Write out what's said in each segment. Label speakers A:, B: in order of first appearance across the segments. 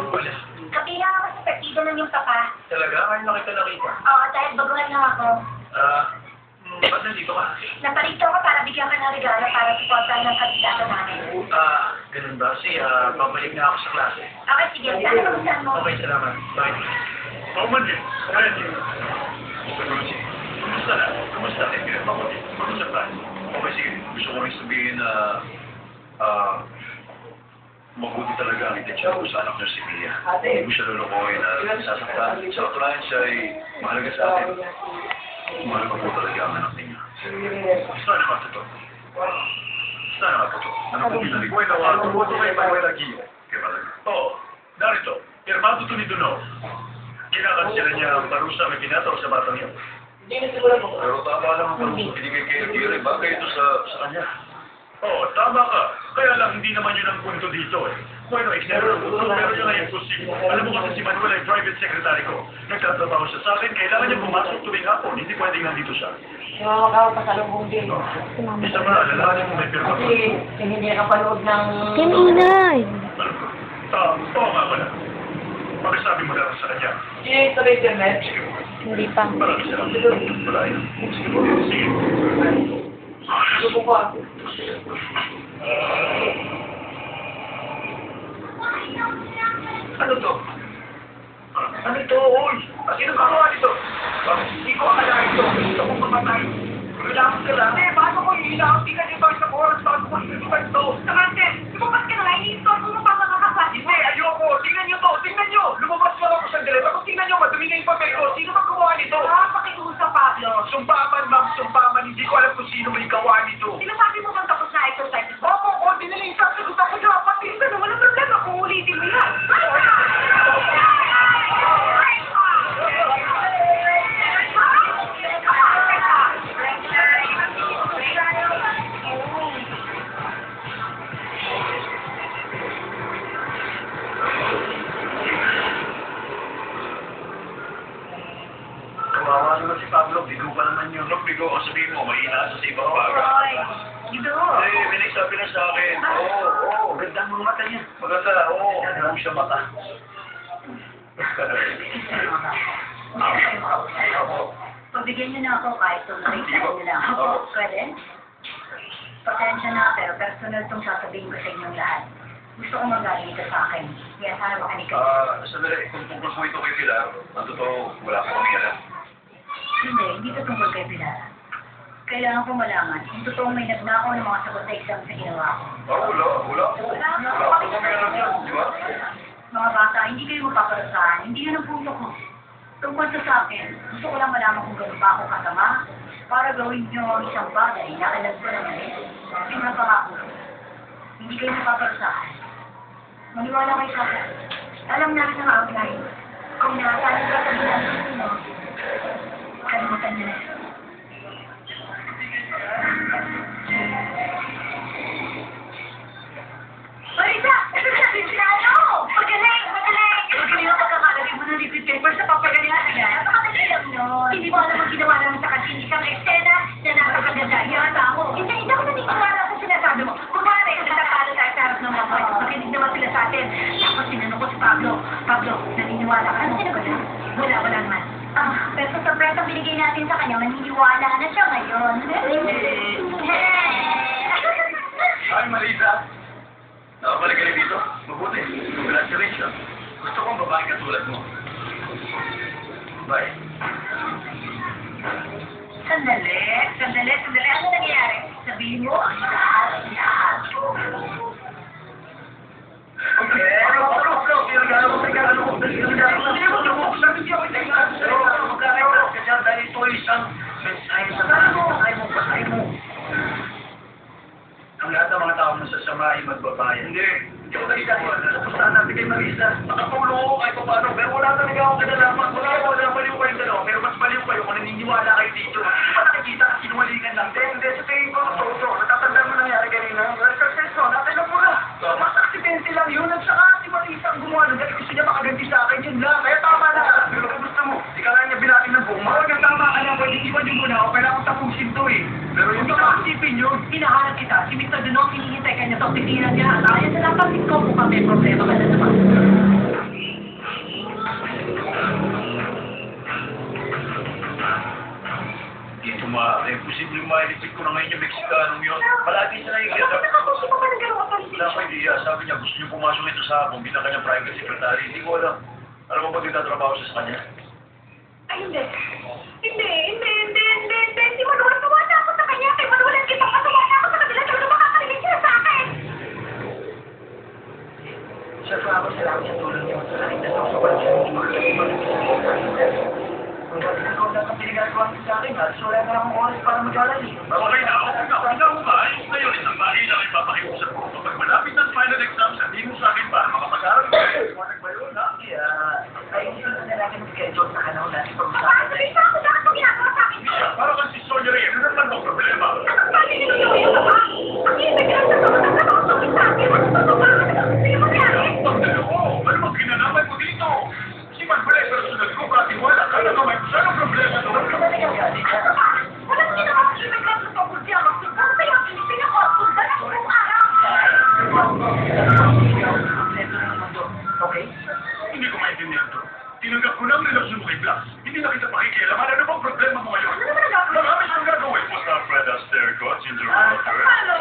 A: Wala.
B: Kapiha ako sa partido ng yung papa.
A: Talaga? Ay, nakita.
B: Oo, dahil baguhan lang ako.
A: Ba't nandito ka?
B: Naparito ako para bigyan ka ng regalo para supportan ng kandidato namin.
A: Ganun ba? Babalik na ako sa klase.
B: Okay, sige. Saan mo saan mo?
A: Okay, salamat. Bye. Maman din. Kumusta na? Kumusta? Kumusta pa? Okay, sige. Gusto ko rin sabihin na mabuti talaga ang intensyon ko sa anak niya si Mia. Hindi ko siya lulukoyin na sasaktan. Sa katunayan siya ay mahalaga sa atin. Mahalaga po talaga ang anak niya. Saan naman ito? Saan naman ito? Ano po pinalik? Wala ka. Tumoto kayo pa wala giyo. Kaya talaga. Oo. Narito. Pirmado ito ni Duno. Kinakansila niya ang parusa may pinato sa batang niya. Pero tama lang ang parusa. Binigay kayo Giri. Bagay ito sa kanya. Oo, tama ka. Kaya lang hindi naman yun ang punto dito eh. Bueno, external punto, pero yun ay imposible. Alam mo kasi si Manuel ay private secretary ko. Nagtatrabaho siya sa akin, kailangan niya pumasok tuwing hapon. Hindi pwedeng nandito siya.
C: Makakapasalubong din.
A: Isa pa, lalaki mo may pirma.
C: Kasi hindi nakapanood ng...
D: Kim Inay!
A: Oo nga pala. Pakisabi mo lang sa kanya.
C: Sige, sa internet.
D: Hindi pa.
A: Maraming salamat. Wala yun. Sige po. Sige.
C: Ano po ba?
A: Ano to? Ano ito? Uy! Sino kagawa nito? Hindi ko akala ito. Gusto kong mamatay. Kailangan ka lang. Paano ko iilangan? Di ka dito sa oras. Paano ko iilangan ito? Samante! Lumabas ka na. Ini-install ko mo pa mga kaklase. Hindi, ayoko. Tingnan nyo to. Tingnan nyo. Lumabas ka lang ako sa diret. Ako tingnan nyo. Madumi na yung papel ko. Sino ba gumawa nito? Pakiusap, Pablo. Sumpaman, ma'am. Sumpaman. Hindi ko alam kung sino may gawa nito.
B: Sinasabi mo bang tapos na exercise?
A: Oo, dinaling sa sagot ako dapat. Tingnan mo. Walang problema kung ulitin mo yan. Kawawa naman si Pablo, bigo pa naman yun. Bigo, ang sabihin mo, mahina sa ibang bagay.
B: Gido.
A: May nagsabi na sa akin. Oo, ganda ang mga mata niya. Maganda, oo. Alam siya mata.
B: Pagbigyan niyo na ako kahit tuloy sa inyo lang. Ako, pwede? Pasensya na, pero personal itong sasabihin ko sa inyong lahat. Gusto ko magaling ito sa akin. Kaya sana makanig ka.
A: Sandali, kung tungkol po ito kay Pilar, ang totoo, wala ko kami alam.
B: Hindi ito tungkol kay Pilar. Kailangan ko malaman kung totoong may nagnakaw ng mga sagot sa exam sa ginawa ko.
A: Wala po. Wala ko kami alam yan, di ba?
B: Mga bata, hindi kayo mapaparusahan. Hindi yun ang punto ko. Tungkol sa akin, gusto ko lang malaman kung gano'n pa ako kasama para gawin niyo ang isang bagay na alam ko na mali. Pinapangako. Hindi kayo mapaparusahan. Maniwala kayo sa akin. Alam namin ang outline. Kung nakasali ka sa bilang mo, kalimutan niyo na. Marisa! Ano? Magaling! Magaling ang pagkakagaling mo ng liquid paper sa papagalingan niya. Napakadali lang nun. Hindi mo alam ang ginawa naman sa kantin. Isang eksena na napakaganda. Yata ako. Hindi ako naniniwala sa sinasabi mo. Kumari, natatalo tayo sa harap ng mga boys. Makinig naman sila sa atin. Tapos sinanong ko si Pablo. Pablo, naniniwala ka? Ano sinagot na? Wala naman. Pero sa sorpresa binigay natin sa kanya, maniniwala na siya ngayon.
A: Ay, Marisa. Nakabalik ka na dito. Mabuti. Congratulations. Gusto kong babae katulad mo. Bye.
B: Sandali. Ano nangyayari? Sabihin mo, ang lahat.
A: Okay. Dahil ito isang mensahe sa bahay mo. Ang lahat ng mga tao masasama ay magbabayan. Hindi ako nagkakawa. Napustahan natin kay Marisa. Makatulong ako kahit paano. Pero wala talaga akong kinalaman. Wala maliw kayo dalawa. Pero mas maliw kayo kung naniniwala kayo dito. Hindi pa nakikita ang sinungalingan lang. Hindi, sa tingin ko, totoo. Natatanda mo nangyari kanina. Success mo, natin lang muna. Mas aksidente lang yun. At saka si Marisa ang gumawa. Dahil gusto niya makaganti sa akin. Yun lang. Kaya tama na. Pero kung gusto mo, ikaw niya binatin ng buong. Mahal tama ka na. Pwede iwan yung muna ako. Kailangan tapusin to eh. Pero yung makakasipin yun.
B: Hinahanap kita. Si Mr. Dunong hinihintay ka niya sa opisina niya. At ayon sa lapag ko kung may problema ka na
A: Celia, sabi niya gusto niyo pumasok ito sa hapon bilang kanyang private secretary. Hindi ko alam. Alam mo ba nagtatrabaho siya sa kanya?
B: Ay, hindi. Hindi, manuwa na ako sa kanya. Kay manuwalan kita, matuwa na ako sa kanila. Pero makakarinig sila sa akin.
C: Sir, ako salamat sa tulong niyo. Sa akin na sa pagkakas hindi makakalimutan sa kung bakit ikaw na ang pinagagawa niyo sa akin, ha? So, wala na akong oras para mag-alali.
A: Okay na, umayos. Ngayon, isang bagay lang ipapakiusap ko. Kapag malapit ng final exam, sabihin mo sa akin pa, makapag-aral ko. Iwanag ba yun, ha?
C: Kaya, ayusin na natin ang schedule sa kanang natin
B: Bakit
C: pag-usapan.
B: sabihin pa ako bakit mo ginagawa sa akin?
A: Misha, para kang si Sonia Reyes. Ano naman ang problema?
B: Anong sabi niyo yung ka pa? Ang ibig lang sa mga nagkakaw sa akin sa akin. Ano ba ba? Ano yung mangyari?
A: Pagdala ko, ano bang ginanaman mo dito? Si Manuel, personal ko, katiwala ka na kamay. Saan ang problema doon?
C: Ano ba nangyayari ka?
B: Walang ginawa ang ibig lang sa pagkulti ako. Siguro sa'yo ang Pilipina ko. Sundan ako buong araw.
C: Okay?
A: Hindi ko maintindihan to. Tinanggap ko na ang relasyon mo kay Blas. Hindi na kita pakikialaman. Ano bang problema mo ngayon?
B: Ano naman ang gagawin?
A: Marami siyang gagawin. What's up, Fred Astaire? God's in the water.
B: Hello?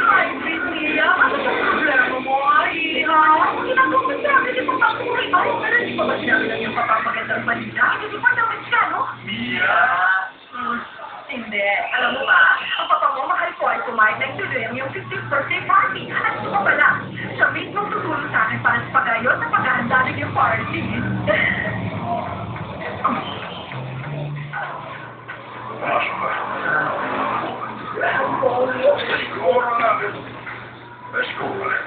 B: Ay, Cynthia. Ano ba ang problema mo? Ay, ha? Ginagawa mo sa akin yung papakuri. Ay, pero di pa ba sinabi lang yung papapagandang balita? Hindi pa naman siya, no?
A: Mia!
B: Hindi. Alam mo ba, ang papa mo, mahal ko ay kumain ng tuloy yung 50th birthday party. At ito pa pala, siya mismo tutulong sa akin para sa pagayos at paghahanda ng yung party.
A: Pumasok ka. Esko ka.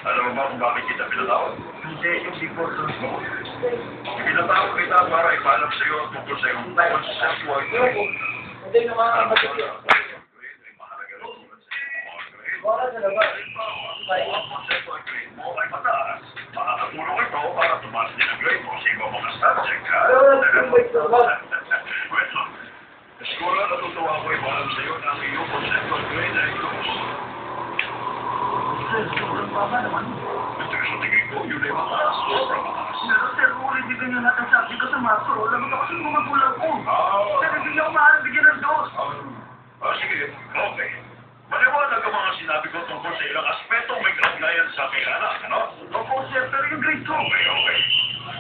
A: Alam mo ba kung bakit kita pinatawag?
C: Hindi, yung siguro.
A: Pinatawag kita para ipaalam sa iyo ang tungkol sa iyong consensual grade.
C: Hindi naman ang
A: Grade ay mahalaga rin tulad sa iyong mga grade.
C: Wala sa labas.
A: Ang consensual grade mo ay mataas. Makakatulong ito para tumaas din ang grade mo sa ibang mga subject, ha? Well, siguro natutuwa ko ipaalam sa iyo na ang iyong consensual grade ay close.
C: Sobrang baba naman.
A: Ito sa tingin ko, yun ay mataas. Sobrang mataas.
C: Pero sir, kung hindi ganyan natin sabi ko sa maso, lagot ako sa mga magulang ko.
A: Ah,
C: Pero hindi ako maaaring bigyan ng dos.
A: sige. Okay. Maliwanag ang mga sinabi ko tungkol sa ilang aspeto may kaugnayan sa aking anak, ano?
C: Opo sir, pero yung grade ko.
A: Okay.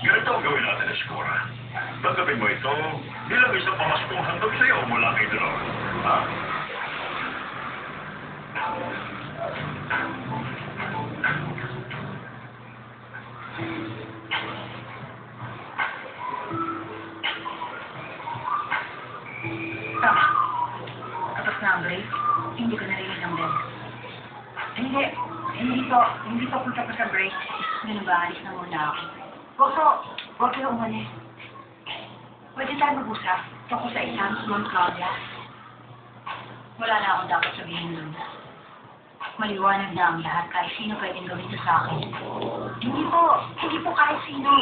A: Ganito ang gawin natin, Eskora. Tanggapin mo ito bilang isang pamaskong handog sa iyo mula kay Dolor. Ha?
B: Tama. Tapos na ang break, hindi ko narinig ang bell. Hindi po punta pa sa break. Ganun ba, alis na muna ako. Huwag kayo umalis. Pwede tayo mag-usap tungkol sa exams, Ma'am Claudia. Wala na akong dapat sabihin nun. Maliwanag na ang lahat kahit sino pwedeng gawin ito sa akin. Hindi po kahit sino.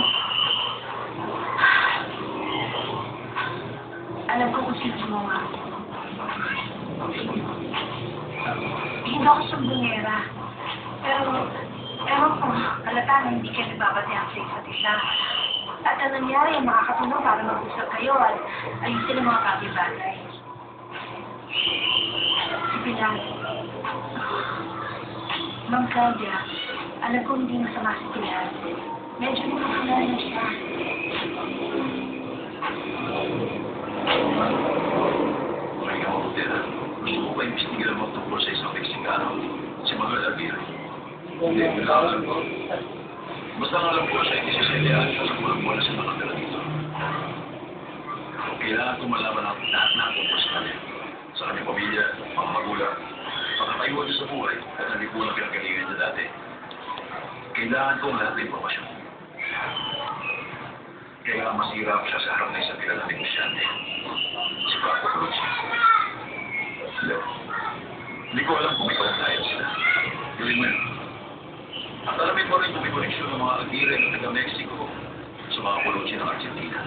B: Alam ko kung sino mo nga. Hindi ako sumbungera. Pero, ewan ko, halata na hindi kayo nagbabatihan sa isa't isa. At ang nangyari, makakatulong para mag-usap kayo at ayusin ang mga bagay-bagay. Si Pilar. Ma'am Claudia, alam ko hindi masama si Pilar. Medyo nagpapulan na siya.
A: May ako din. Gusto ko ba imbestigalan mo tungkol sa isang Meksikano? Si Manuel Aguirre. Hindi, wala alam ko. Basta ang alam ko siya hindi si Celia at sa mula sa nakatala dito. Kailangan ko malaman ang lahat na tungkol sa kanya. Sa kanyang pamilya, mga magulang, pagkatayuan niya sa buhay at ang lipunan pinagalingan niya dati. Kailangan ko ang lahat ng impormasyon. Kaya masira ko siya sa harap na isang kilalang negosyante. Si Paco Cruz. Hindi ko alam kung may kaugnayan sila. Gawin mo yun. At alamin mo rin kung may koneksyon ng mga Aguirre ng taga-Mexico sa mga Colonia ng Argentina.